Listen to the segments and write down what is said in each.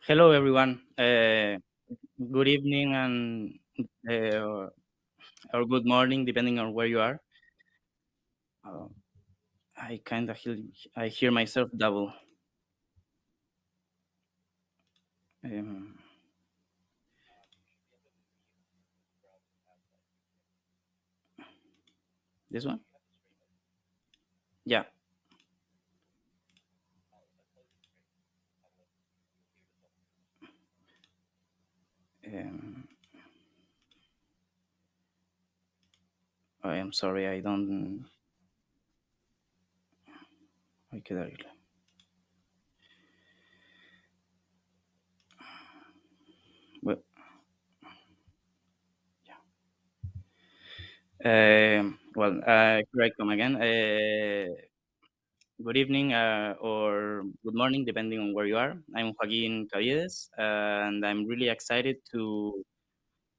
Hello, everyone. Good evening and uh, or good morning, depending on where you are. Uh, I kind of I hear myself double. Um, this one? Yeah. Um, I am sorry. I don't. Hay que darle. Well, here I come again. Good evening or good morning, depending on where you are. I'm Joaquin Caviedes, and I'm really excited to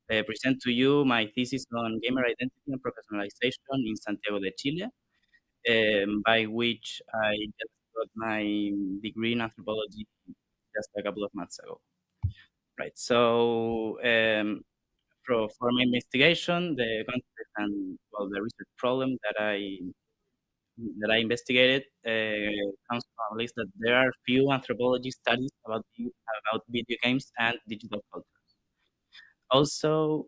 present to you my thesis on gamer identity and professionalization in Santiago de Chile, by which I just got my degree in anthropology just a couple of months ago. Right. So, for my investigation, the context and the research problem that I investigated comes from a list that there are few anthropology studies about video games and digital culture. Also,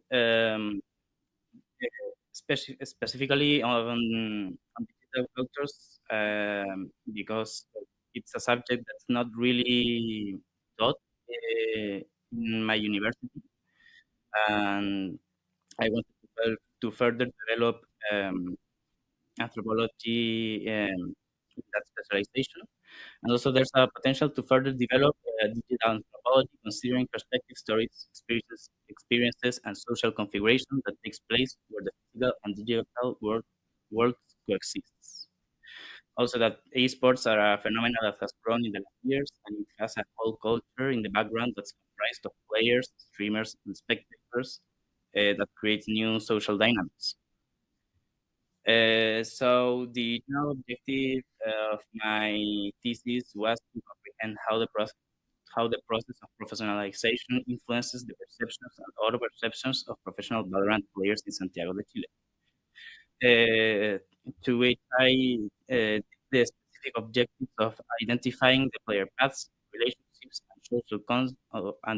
specifically on digital cultures, because it's a subject that's not really taught in my university, and I wanted to further develop anthropology in that specialization. And also, there's a potential to further develop digital anthropology, considering perspective, stories, experiences, and social configuration that takes place where the physical and digital worlds coexist. Also, that esports are a phenomenon that has grown in the last years, and it has a whole culture in the background that's comprised of players, streamers, and spectators that creates new social dynamics. So the general objective of my thesis was to comprehend how the process of professionalization influences the perceptions and auto perceptions of professional Valorant players in Santiago de Chile. To which I did the specific objectives of identifying the player paths, relationships, and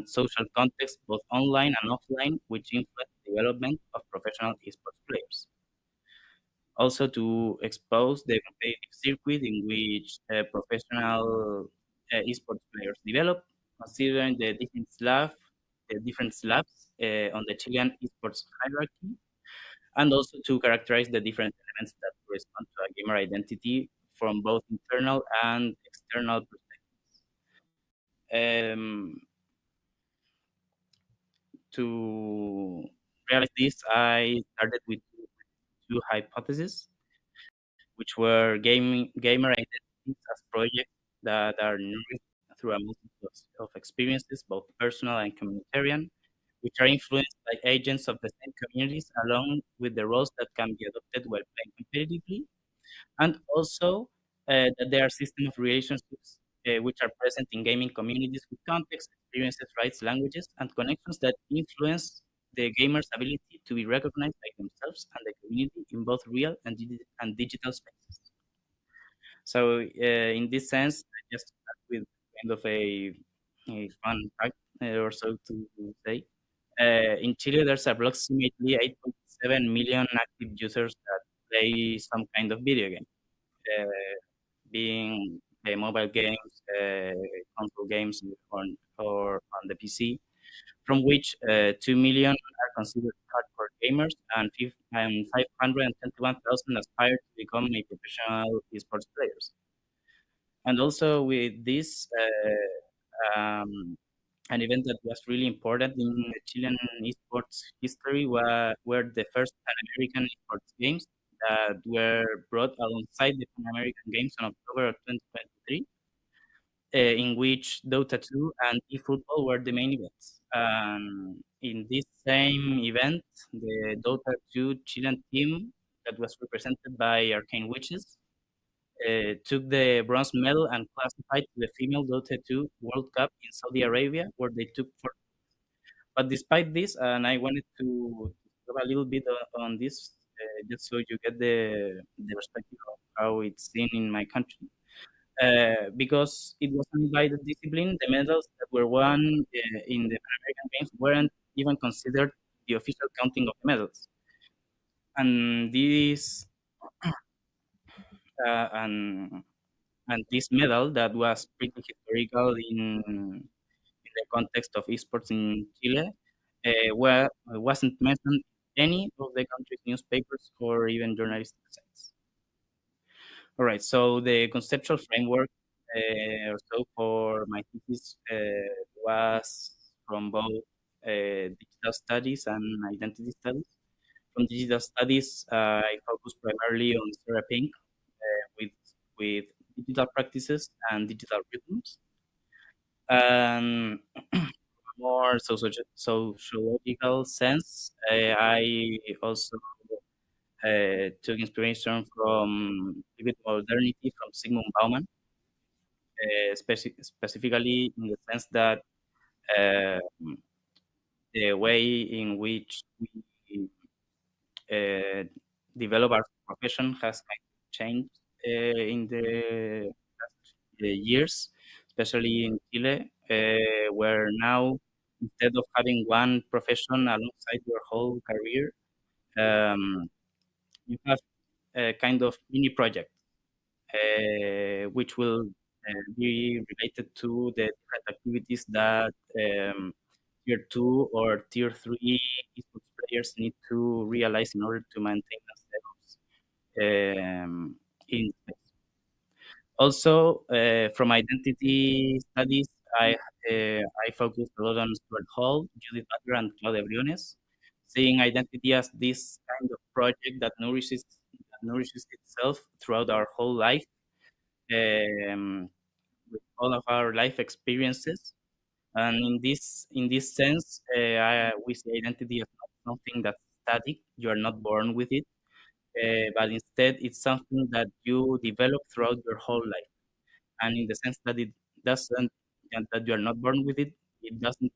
social context, both online and offline, which influence the development of professional esports players. Also to expose the competitive circuit in which professional esports players develop, considering the different slabs on the Chilean esports hierarchy, and also to characterize the different elements that correspond to a gamer identity from both internal and external perspectives. Um, to realize this, I started with two hypotheses, which were gamer identities as projects that are nourished through a multitude of experiences, both personal and communitarian, which are influenced by agents of the same communities, along with the roles that can be adopted while playing competitively, and also that there are systems of relationships which are present in gaming communities with context, experiences, rights, languages, and connections that influence the gamer's ability to be recognized by themselves and the community in both real and digital spaces. So, in this sense, I just start with kind of a fun fact or so to say. In Chile, there's approximately 8.7 million active users that play some kind of video game, uh, being mobile games, console games, or on the PC, from which 2 million are considered hardcore gamers, and 521,000 aspire to become a professional esports players. And also with this, an event that was really important in the Chilean esports history were the first Pan American esports games that were brought alongside the Pan American Games in October of 2023, in which Dota 2 and eFootball were the main events. In this same event, the Dota 2 Chilean team that was represented by Arcane Witches took the bronze medal and classified to the female Dota 2 World Cup in Saudi Arabia, where they took for. But despite this, and I wanted to talk a little bit on this, just so you get the perspective of how it's seen in my country. Because it was an divided discipline, the medals that were won in the Pan American Games weren't even considered the official counting of the medals. And this uh, and and this medal that was pretty historical in the context of esports in Chile, where wasn't mentioned in any of the country's newspapers or even journalistic sites. All right, so the conceptual framework or so for my thesis was from both digital studies and identity studies. From digital studies, I focus primarily on therapy with with digital practices and digital rhythms. And more sociological sense, I also took inspiration from vivid modernity from Sigmund Bauman, specifically in the sense that uh, the way in which we uh, develop our profession has kind of changed in the last years, especially in Chile, where now instead of having one profession alongside your whole career, um, you have a kind of mini project which will be related to the different activities that tier two or tier three esports players need to realize in order to maintain themselves in space. Also, from identity studies, I focused a lot on Stuart Hall, Judith Butler, and Claudia Briones, seeing identity as this kind of project that nourishes itself throughout our whole life, um, with all of our life experiences. And in this sense, we see identity as not something that's static. You are not born with it, but instead it's something that you develop throughout your whole life. And in the sense that it doesn't, and that you are not born with it, it doesn't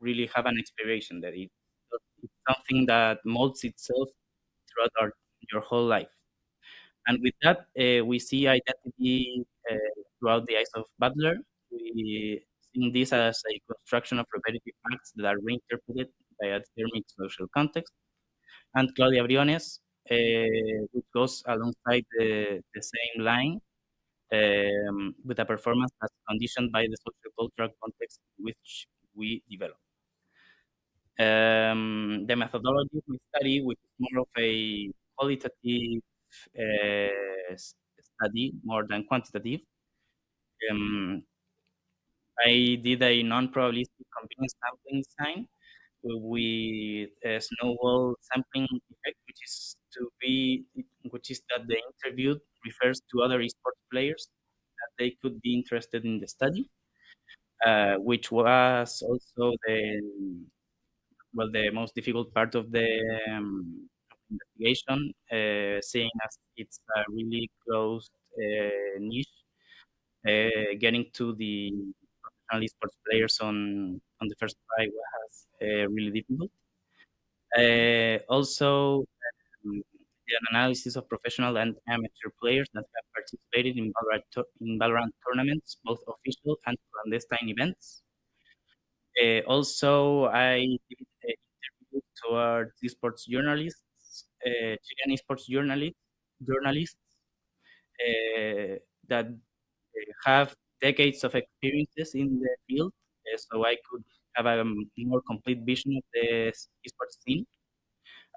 really have an expiration. That it's something that molds itself throughout your whole life. And with that, we see identity throughout the eyes of Butler. We see this as a construction of repetitive acts that are reinterpreted by a determined social context. And Claudia Briones, which goes alongside the same line, with a performance that's conditioned by the social cultural context in which we develop. The methodology of my study, which is more of a qualitative study more than quantitative, um, I did a non-probabilistic convenience sampling design with a snowball sampling effect, which is that the interviewed refers to other esports players that they could be interested in the study, which was also the most difficult part of the investigation, seeing as it's a really closed niche. Getting to the professional esports players on the first try was really difficult. Also, the analysis of professional and amateur players that have participated in Valorant tournaments, both official and clandestine events. Also, I did interviews towards esports journalists, Chilean esports journalists that have decades of experiences in the field, so I could have a more complete vision of the esports scene.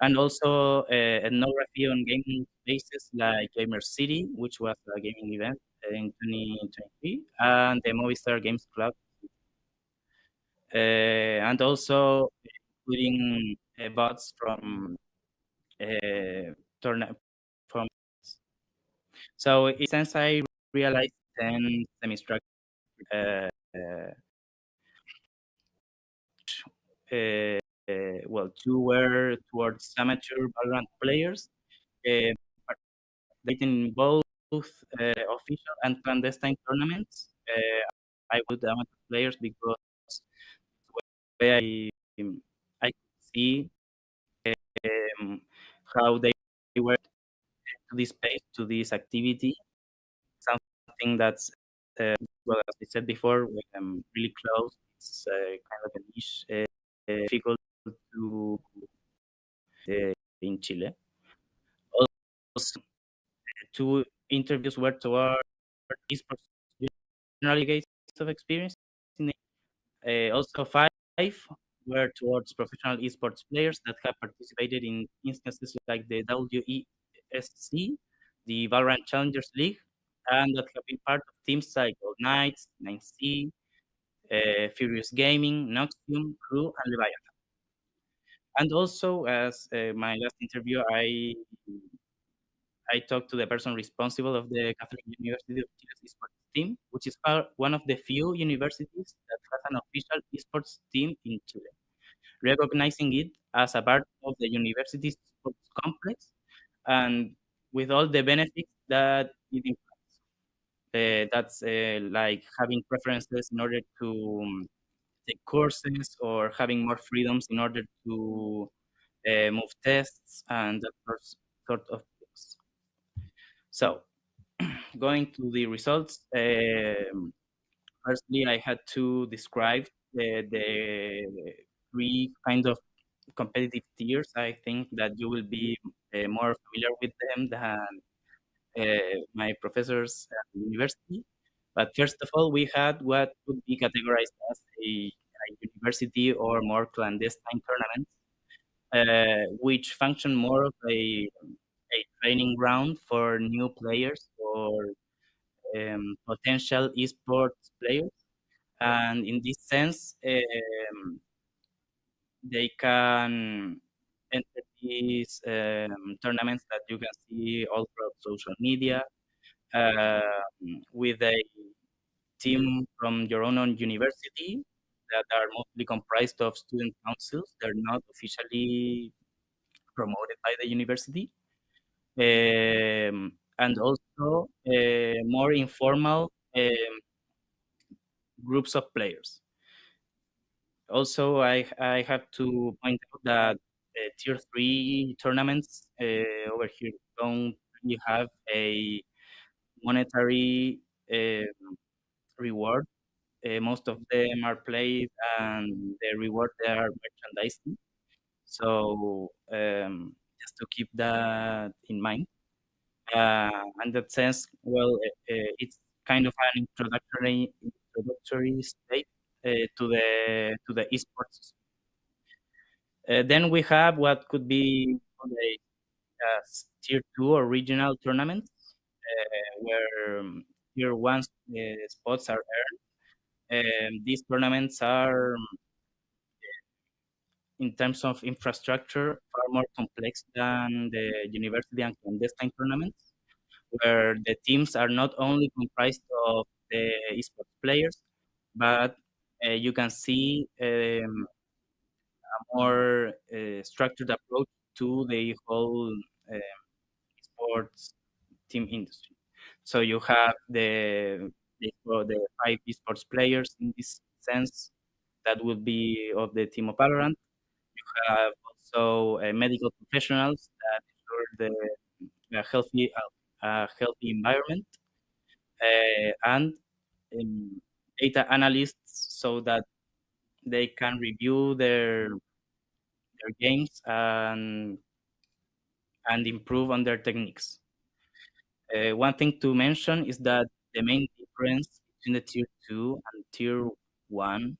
And also ethnography on gaming spaces like Gamer City, which was a gaming event in 2023, and the Movistar Games Club, and also including bots from tournament. From so, since I realized 10 semi-structured uh, uh, two were towards amateur Valorant players, uh, participating in both official and clandestine tournaments. I would amateur players because way I could see um, how they were to this space, to this activity, something that's well, as I said before, really close. It's kind of a niche, difficult to in Chile. Also, two interviews were toward esports general decades of experience. Also, five were towards professional esports players that have participated in instances like the WESC, the Valorant Challengers League, and that have been part of teams like Gold Knights, 9C, Furious Gaming, Noxium, Crew, and Leviathan. And also, as my last interview, I talked to the person responsible of the Catholic University of Chile's esports team, which is one of the few universities that has an official esports team in Chile, recognizing it as a part of the university's sports complex and with all the benefits that it implies. That's like having preferences in order to take courses or having more freedoms in order to move tests and that sort of things. So, going to the results, firstly, I had to describe the three kind of competitive tiers. I think that you will be more familiar with them than my professors at the university. But first of all, we had what could be categorized as a university or more clandestine tournaments, which function more of a training ground for new players or potential esports players. And in this sense, they can enter these tournaments that you can see all throughout social media with a team from your own university that are mostly comprised of student councils. They're not officially promoted by the university. And also more informal groups of players. Also, I have to point out that tier three tournaments over here don't really have a monetary reward. Most of them are played, and the reward they are merchandising. So just to keep that in mind. And that sense, well, it's kind of an introductory state to the esports. Then we have what could be called tier two or regional tournaments, where tier one spots are earned. These tournaments are, in terms of infrastructure, far more complex than the university and clandestine tournaments, where the teams are not only comprised of the esports players, but you can see a more structured approach to the whole sports team industry. So you have the five esports players in this sense that would be of the team of Valorant. You have also medical professionals that ensure healthy environment and data analysts so that they can review their games and improve on their techniques. One thing to mention is that the main difference between the tier two and tier one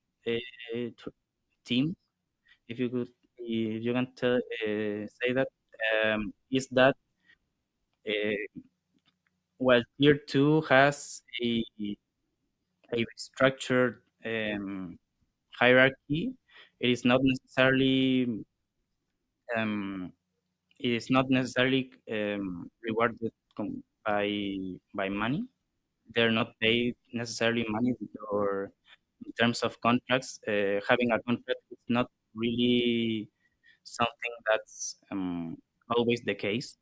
team, if you can say that, is that while tier two has a structured hierarchy, it is not necessarily um, rewarded by money. They're not paid necessarily money, or in terms of contracts, having a contract is not really something that's always the case.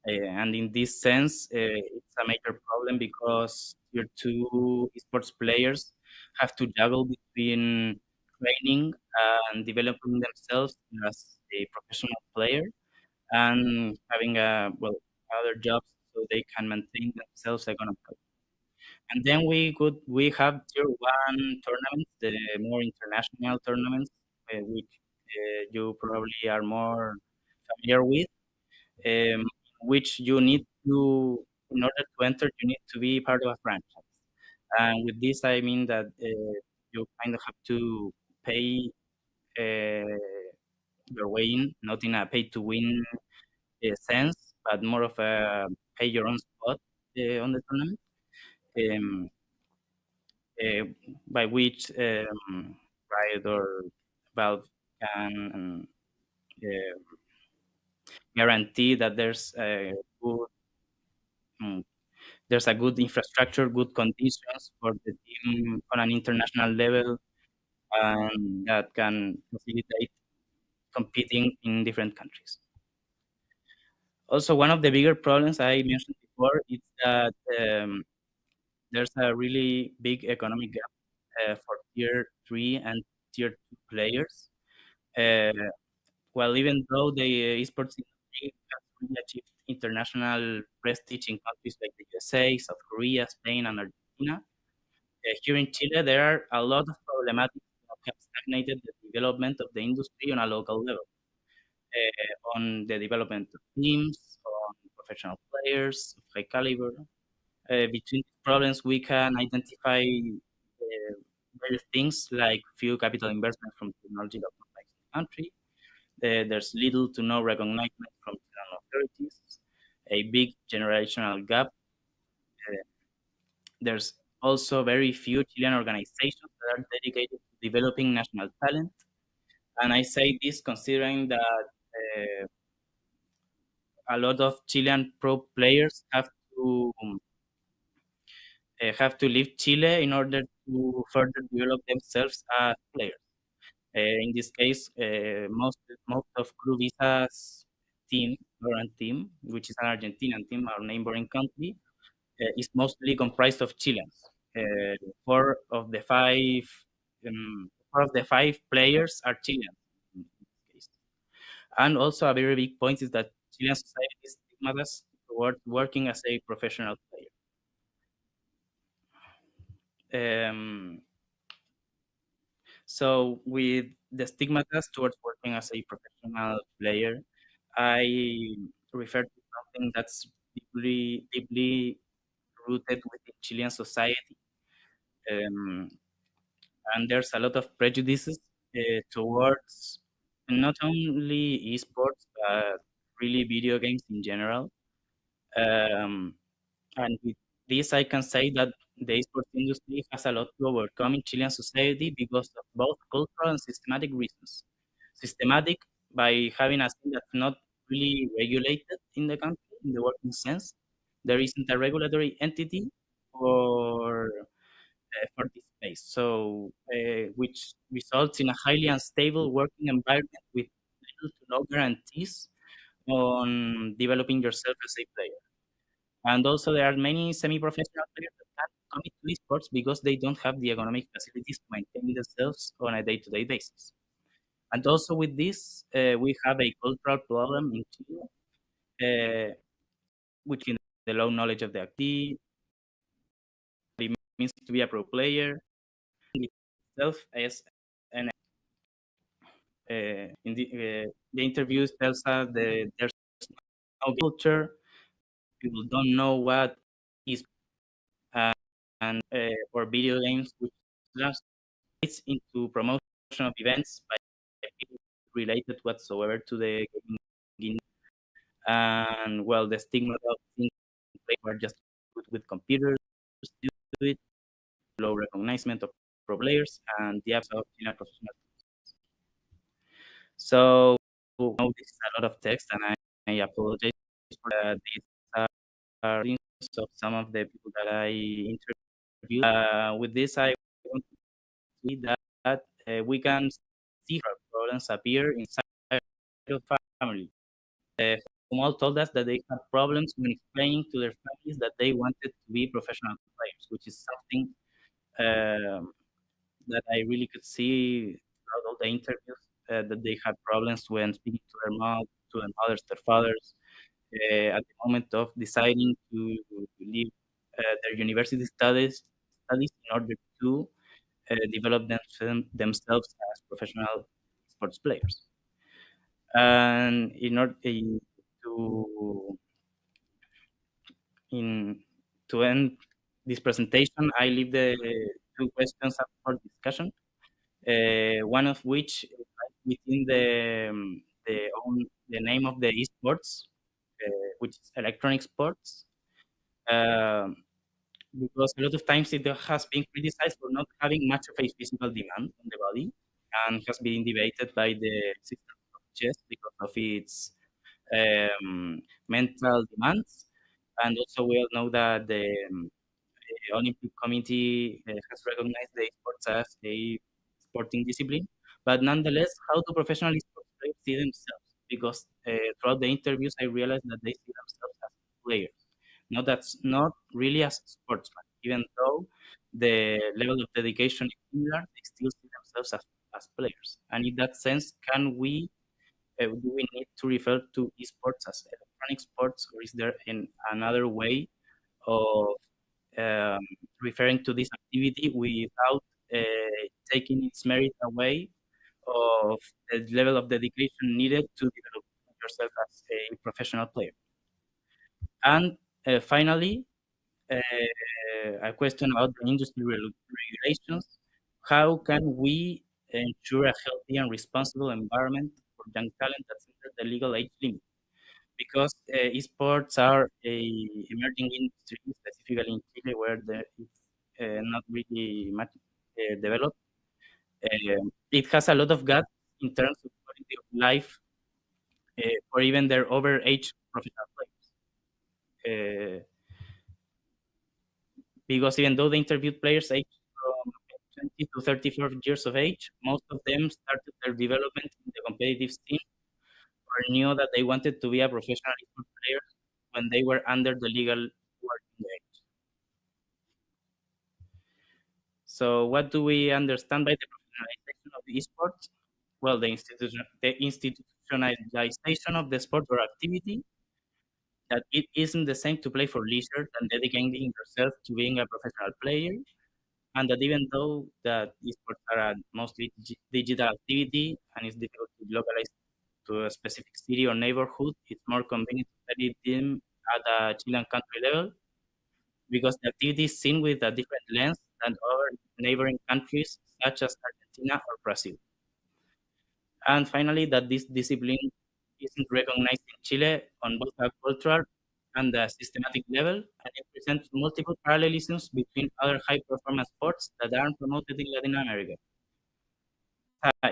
And in this sense, it's a major problem because tier two esports players have to juggle between training and developing themselves as a professional player and having other jobs so they can maintain themselves economically. And then we have tier one tournaments, the more international tournaments, which you probably are more familiar with, which you need to, in order to enter, you need to be part of a franchise. And with this, I mean that you kind of have to pay uh, your way in, not in a pay to win sense, but more of a pay your own spot on the tournament, um, uh, by which Riot or Valve can guarantee that good mm, there's a good infrastructure, good conditions for the team on an international level, and that can facilitate competing in different countries. Also, one of the bigger problems I mentioned before is that there's a really big economic gap for tier three and tier two players. Uh, well, even though the esports industry has really achieved international prestige in countries like the USA, South Korea, Spain, and Argentina, here in Chile, there are a lot of problematics that have stagnated the development of the industry on a local level, on the development of teams, on professional players of high caliber. Between these problems, we can identify various things like few capital investment from technology development in the country. There's little to no recognition from Chilean authorities, a big generational gap. Uh, there's also very few Chilean organizations that are dedicated to developing national talent. And I say this considering that a lot of Chilean pro players have to leave Chile in order to further develop themselves as players. In this case, most of Visa's team, Valorant team, which is an Argentinian team, our neighboring country, is mostly comprised of Chileans. Uh, four of the five, four of the five players are Chileans in this case. And also a very big point is that Chilean society is stigmatized toward working as a professional player. So with the stigmatas towards working as a professional player, I refer to something that's deeply rooted within Chilean society. Um, and there's a lot of prejudices towards not only esports, but really video games in general. Um, And with this, I can say that the esports industry has a lot to overcome in Chilean society because of both cultural and systematic reasons. Systematic by having a scene that's not really regulated in the country in the working sense. There isn't a regulatory entity for this space, so which results in a highly unstable working environment with little to no guarantees on developing yourself as a player. And also, there are many semi-professional players that can't commit to esports because they don't have the economic facilities to maintain themselves on a day-to-day basis. And also, with this, we have a cultural problem in Chile, which is the low knowledge of the activity, what it means to be a pro player, itself as an the interviews tells us that there's no culture, people don't know what is uh, and or video games, which translates into promotion of events by people related whatsoever to the gaming. And well, the stigma of things are just good with computers do it, low recognition of pro players, and the absence of professional. So now this is a lot of text, and I apologize for that. These are things of some of the people that I interviewed. With this, I want to see that we can see how problems appear inside of family. all told us that they had problems when explaining to their families that they wanted to be professional players, which is something um, that I really could see throughout all the interviews, that they had problems when speaking to their mom, to their mothers, their fathers, at the moment of deciding to leave their university studies in order to develop themselves as professional sports players. And in order to in to end this presentation, I leave the two questions up for discussion. One of which lies within the name of the esports, which is electronic sports. Um, because a lot of times it has been criticized for not having much of a physical demand on the body, and has been debated by the existence of chess because of its mental demands. And also, we all know that the Olympic Committee has recognized the sports as a sporting discipline. But nonetheless, how do professional sports players see themselves? Because throughout the interviews, I realized that they see themselves as players, not really as sportsmen. Even though the level of dedication is similar, they still see themselves as players. And in that sense, can we do we need to refer to esports as electronic sports, or is there another way of um, referring to this activity without taking its merit away of the level of dedication needed to develop yourself as a professional player? And finally, a question about the industry regulations. How can we ensure a healthy and responsible environment for young talent that's under the legal age limit? Because esports are a emerging industry, specifically in Chile, where it's not really much developed. It has a lot of gaps in terms of quality of life for even their overage professional players. Because even though the interviewed players aged from 20 to 34 years of age, most of them started their development in the competitive scene or knew that they wanted to be a professional esports player when they were under the legal working age. So, what do we understand by the professionalization of the esports? Well, the institutionalization of the sport or activity, that it isn't the same to play for leisure than dedicating yourself to being a professional player, and that even though that esports are a mostly digital activity and it's difficult to localize to a specific city or neighborhood, it's more convenient to study them at a Chilean country level because the activity is seen with a different lens than other neighboring countries such as Argentina or Brazil. And finally, that this discipline isn't recognized in Chile on both a cultural and a systematic level, and it presents multiple parallelisms between other high performance sports that are promoted in Latin America.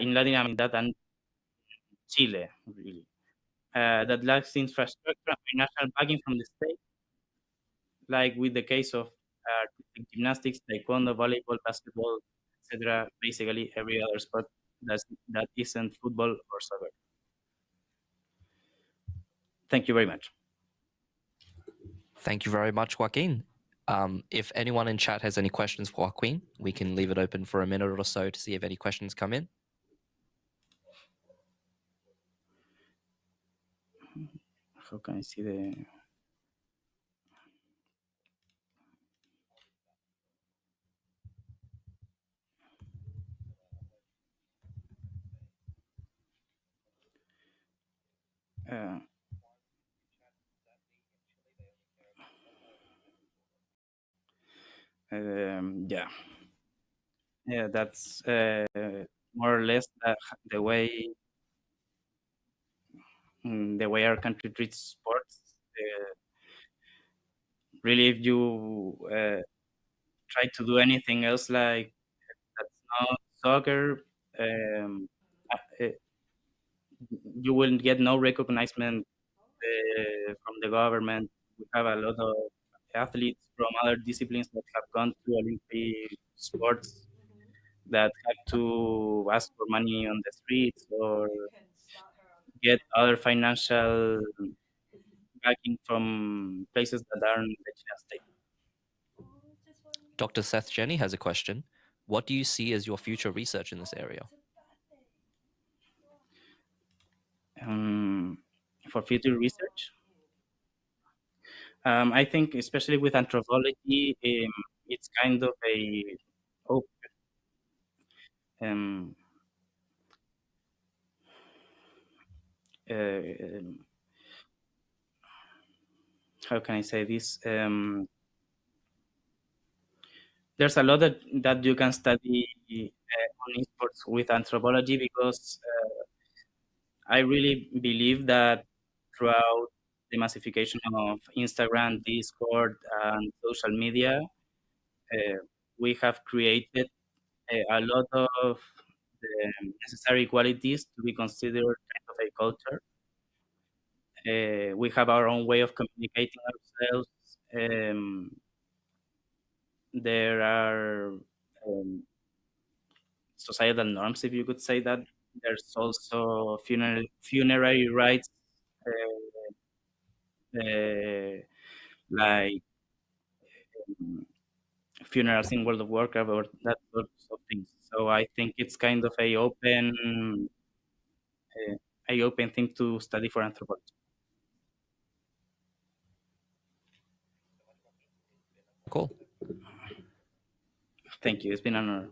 In Latin America and Chile, really. That lacks infrastructure and financial backing from the state, like with the case of artistic gymnastics, taekwondo, volleyball, basketball, etc. Basically, every other sport that isn't football or soccer. Thank you very much. Thank you very much, Joaquin. If anyone in chat has any questions for Joaquin, we can leave it open for a minute or so to see if any questions come in. How can I see the... Uh, yeah, yeah, that's more or less the way the way our country treats sports. Really, if you try to do anything else like that's not soccer, um, uh, you will get no recognition from the government. We have a lot of athletes from other disciplines that have gone to Olympic sports that have to ask for money on the streets or get other financial backing from places that are in the Chilean state. Dr. Seth Jenny has a question. What do you see as your future research in this area? For future research, I think especially with anthropology, it's kind of a oh, um, uh, how can I say this? There's a lot that you can study on esports with anthropology because I really believe that throughout the massification of Instagram, Discord, and social media, we have created a lot of the necessary qualities to be considered kind of a culture. We have our own way of communicating ourselves. There are societal norms, if you could say that. There's also funerary rites, uh, like um, funerals in World of Warcraft or that sorts of things. So I think it's kind of a open thing to study for anthropology. Cool. Thank you. It's been an honor.